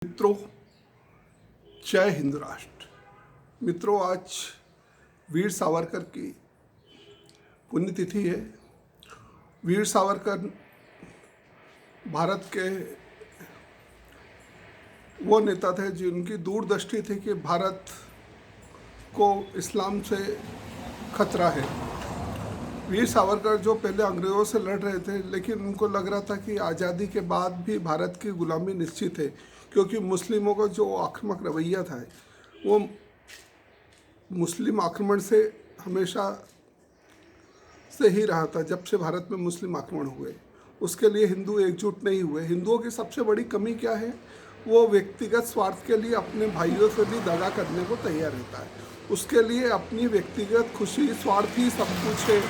मित्रों, जय हिंद राष्ट्र। मित्रों, आज वीर सावरकर की पुण्यतिथि है। वीर सावरकर भारत के वो नेता थे जिनकी दूरदृष्टि थी कि भारत को इस्लाम से खतरा है। वीर सावरकर जो पहले अंग्रेज़ों से लड़ रहे थे, लेकिन उनको लग रहा था कि आज़ादी के बाद भी भारत की गुलामी निश्चित है, क्योंकि मुस्लिमों का जो आक्रामक रवैया था वो मुस्लिम आक्रमण से हमेशा से ही रहा था। जब से भारत में मुस्लिम आक्रमण हुए, उसके लिए हिंदू एकजुट नहीं हुए। हिंदुओं की सबसे बड़ी कमी क्या है? वो व्यक्तिगत स्वार्थ के लिए अपने भाइयों से भी दगा करने को तैयार रहता है। उसके लिए अपनी व्यक्तिगत खुशी, स्वार्थ ही सब कुछ है।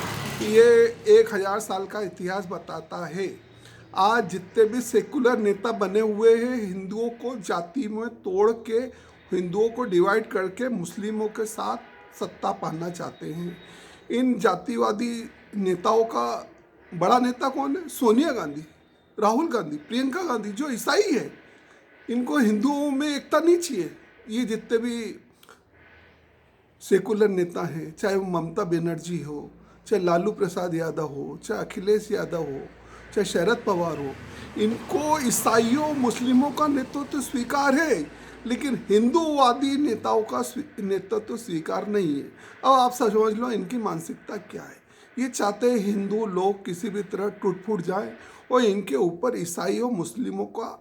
ये 1000 साल का इतिहास बताता है। आज जितने भी सेकुलर नेता बने हुए हैं, हिंदुओं को जाति में तोड़ के, हिंदुओं को डिवाइड करके मुस्लिमों के साथ सत्ता पाना चाहते हैं। इन जातिवादी नेताओं का बड़ा नेता कौन है? सोनिया गांधी, राहुल गांधी, प्रियंका गांधी, जो ईसाई है। इनको हिंदुओं में एकता नहीं चाहिए। ये जितने भी सेकुलर नेता हैं, चाहे वो ममता बनर्जी हो, चाहे लालू प्रसाद यादव हो, चाहे अखिलेश यादव हो, चाहे शरद पवार हो, इनको ईसाइयों मुस्लिमों का नेतृत्व स्वीकार है, लेकिन हिंदूवादी नेताओं का नेतृत्व स्वीकार नहीं है। अब आप समझ लो इनकी मानसिकता क्या है। ये चाहते हैं हिंदू लोग किसी भी तरह टूट फूट जाए और इनके ऊपर ईसाइयों मुस्लिमों का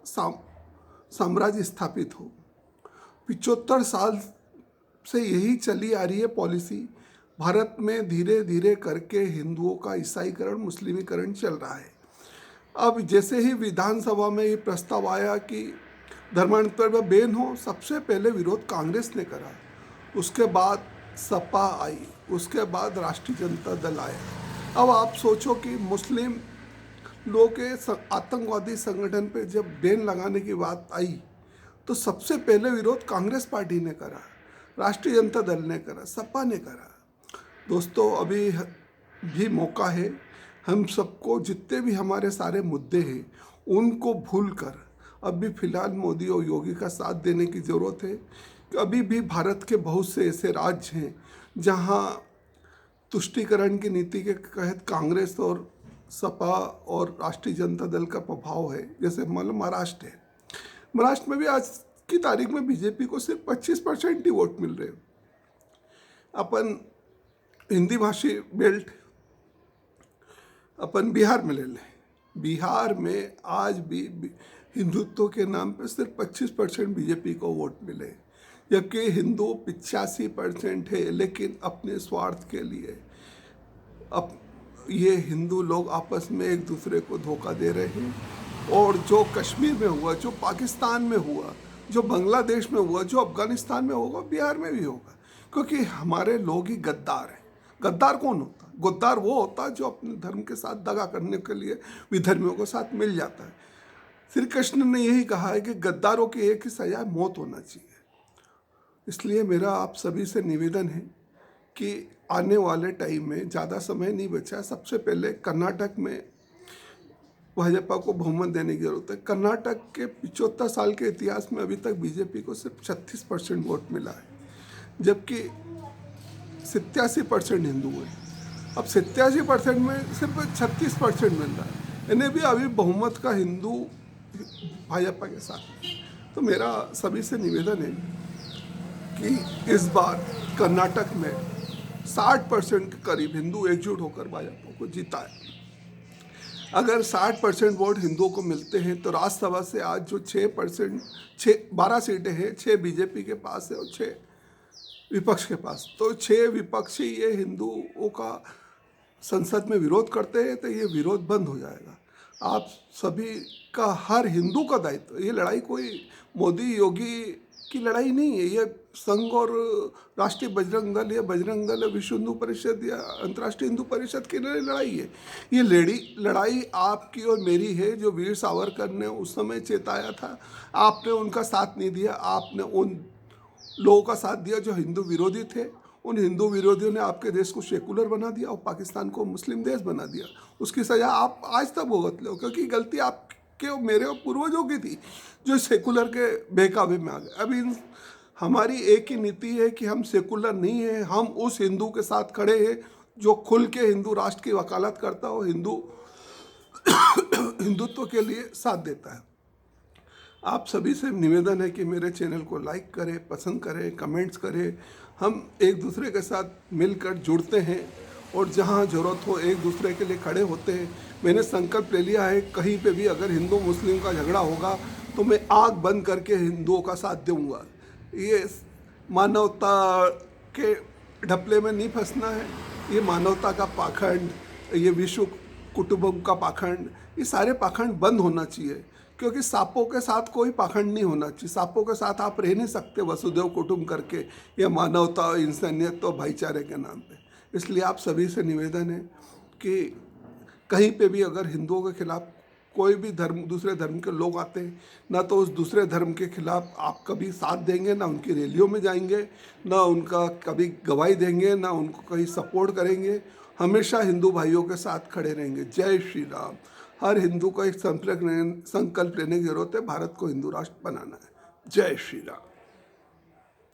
साम्राज्य स्थापित हो। 75 साल से यही चली आ रही है पॉलिसी। भारत में धीरे धीरे करके हिंदुओं का ईसाईकरण, मुस्लिमीकरण चल रहा है। अब जैसे ही विधानसभा में ये प्रस्ताव आया कि धर्मांतरण बैन हो, सबसे पहले विरोध कांग्रेस ने करा, उसके बाद सपा आई, उसके बाद राष्ट्रीय जनता दल आया। अब आप सोचो कि मुस्लिम लोग के आतंकवादी संगठन पे जब बैन लगाने की बात आई, तो सबसे पहले विरोध कांग्रेस पार्टी ने करा, राष्ट्रीय जनता दल ने करा, सपा ने करा। दोस्तों, अभी भी मौका है हम सबको, जितने भी हमारे सारे मुद्दे हैं उनको भूलकर अभी फिलहाल मोदी और योगी का साथ देने की ज़रूरत है। अभी भी भारत के बहुत से ऐसे राज्य हैं जहां तुष्टीकरण की नीति के तहत कांग्रेस और सपा और राष्ट्रीय जनता दल का प्रभाव है। जैसे महाराष्ट्र है। महाराष्ट्र में भी आज की तारीख में बीजेपी को सिर्फ 25% ही वोट मिल रहे हैं। अपन हिंदी भाषी बेल्ट अपन बिहार में ले लें। बिहार में आज भी हिंदुत्व के नाम पे सिर्फ 25% बीजेपी को वोट मिले, जबकि हिंदू 85% है, लेकिन अपने स्वार्थ के लिए अब ये हिंदू लोग आपस में एक दूसरे को धोखा दे रहे हैं। और जो कश्मीर में हुआ, जो पाकिस्तान में हुआ, जो बांग्लादेश में हुआ, जो अफगानिस्तान में होगा, बिहार में भी होगा, क्योंकि हमारे लोग ही गद्दार हैं। गद्दार कौन होता? गद्दार वो होता है जो अपने धर्म के साथ दगा करने के लिए विधर्मियों के साथ मिल जाता है। श्री कृष्ण ने यही कहा है कि गद्दारों की एक ही सजा मौत होना चाहिए। इसलिए मेरा आप सभी से निवेदन है कि आने वाले टाइम में, ज़्यादा समय नहीं बचा, सबसे पहले कर्नाटक में भाजपा को बहुमत देने की जरूरत है। कर्नाटक के 75 साल के इतिहास में अभी तक बीजेपी को सिर्फ 36% वोट मिला है, जबकि 87% हिंदू है। अब 87% में सिर्फ 36% मिल रहा है। इन्हें भी अभी बहुमत का हिंदू भाजपा के साथ। तो मेरा सभी से निवेदन है कि इस बार कर्नाटक में 60% के करीब हिंदू एकजुट होकर भाजपा को जीता है। अगर 60% वोट हिंदुओं को मिलते हैं तो राज्यसभा से आज जो 12 सीटें हैं, 6 बीजेपी के पास है और 6 विपक्ष के पास। तो 6 विपक्षी ये हिंदुओं का संसद में विरोध करते हैं, तो ये विरोध बंद हो जाएगा। आप सभी का, हर हिंदू का दायित्व। ये लड़ाई कोई मोदी योगी की लड़ाई नहीं है। ये संघ और राष्ट्रीय बजरंग दल या बजरंग दल या विश्व हिंदू परिषद या अंतर्राष्ट्रीय हिंदू परिषद की लड़ाई है। ये लड़ाई आपकी और मेरी है। जो वीर सावरकर ने उस समय चेताया था, आपने उनका साथ नहीं दिया। आपने उन लोगों का साथ दिया जो हिंदू विरोधी थे। उन हिंदू विरोधियों ने आपके देश को सेकुलर बना दिया और पाकिस्तान को मुस्लिम देश बना दिया। उसकी सज़ा आप आज तक भुगत लो, क्योंकि गलती आप आपके और मेरे और पूर्वजों की थी, जो सेकुलर के बहकावे में आ गए। अभी हमारी एक ही नीति है कि हम सेकुलर नहीं है, हम उस हिंदू के साथ खड़े हैं जो खुल के हिंदू राष्ट्र की वकालत करता हो, हिंदुत्व के लिए साथ देता है। आप सभी से निवेदन है कि मेरे चैनल को लाइक करें, पसंद करें, कमेंट्स करें। हम एक दूसरे के साथ मिलकर जुड़ते हैं और जहाँ ज़रूरत हो एक दूसरे के लिए खड़े होते हैं। मैंने संकल्प ले लिया है, कहीं पे भी अगर हिंदू मुस्लिम का झगड़ा होगा तो मैं आँख बंद करके हिंदुओं का साथ दूंगा। ये मानवता के ढपले में नहीं फंसना है, ये मानवता का पाखंड, ये विश्व कुटुंब का पाखंड, ये सारे पाखंड बंद होना चाहिए। क्योंकि सांपों के साथ कोई पाखंड नहीं होना चाहिए। सांपों के साथ आप रह नहीं सकते वसुदेव कुटुंब करके, या मानवता, इंसानियत और भाईचारे के नाम पे। इसलिए आप सभी से निवेदन है कि कहीं पे भी अगर हिंदुओं के खिलाफ कोई भी धर्म, दूसरे धर्म के लोग आते हैं, ना तो उस दूसरे धर्म के खिलाफ आप कभी साथ देंगे, ना उनकी रैलियों में जाएंगे, ना उनका कभी गवाही देंगे, ना उनको कहीं सपोर्ट करेंगे। हमेशा हिंदू भाइयों के साथ खड़े रहेंगे। जय श्री राम। हर हिंदू को एक संकल्प लेने की जरूरत है, भारत को हिंदू राष्ट्र बनाना है। जय श्री राम।